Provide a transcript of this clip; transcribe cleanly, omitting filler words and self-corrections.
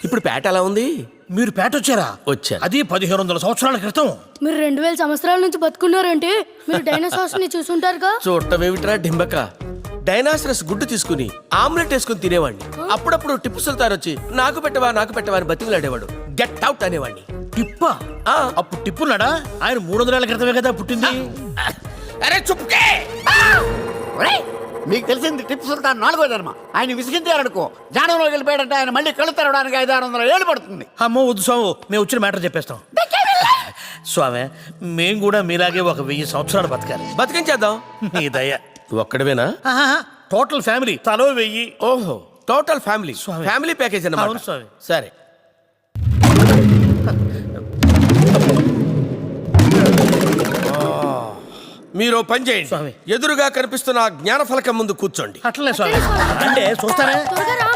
ఇప్పుడు పేట ఎలా ఉంది? మీరు పేట వచ్చారా? వచ్చాను. అది 1500 సంవత్సరాల క్రితం. మీరు 2000 సంవత్సరాల నుంచి బతుకున్నారంటే మీరు డైనోసార్స్ ని చూసుంటారుగా. చూడటమేమిట్రా డింబక, డైనాసరస్ గుడ్డు తీసుకుని ఆమ్లెట్ వేసుకుని తినేవాడిని. అప్పుడప్పుడు టిప్పు సుల్తాన్ వచ్చి నాకు పెట్టవా అని బతిమలాడేవాడు. గెట్ అవుట్ అనేవాడిని. టిప్పా? అప్పుడు టిప్పున్నాడా? ఆయన 300 ఏళ్ల క్రితమే కదా పుట్టింది. అరే చుప్కే! మీకు తెలిసింది టిప్పు సుల్తాన్ 4వ జన్మ. ఆయన విసిగించారనుకో, జానంలో వెళ్ళిపోయాడంటే ఆయన మళ్ళీ కళ్ళు తెరవడానికి 500-600 ఏళ్ళు పడుతుంది. అమ్మో వద్దు స్వామి, మేము వచ్చిన మ్యాటర్ చెప్పేస్తాం. స్వామి, మేము కూడా మీలాగే ఒక 1000 సంవత్సరాలు బతకాలి. బతికించేద్దాం. మీ దయ. ఒక్కడవేనా? టోటల్ ఫ్యామిలీ తలో 1000. ఓహో, టోటల్ ఫ్యామిలీ. స్వామి. ఫ్యామిలీ ప్యాకేజ్ అవును అన్నమాట. స్వామి. సరే. మీరు ఓ పని చేయండి. స్వామి. ఎదురుగా కనిపిస్తున్న ఆ జ్ఞాన ఫలకం ముందు కూర్చోండి. అట్లనే స్వామి. అంటే చూస్తారా? త్వరగా రా.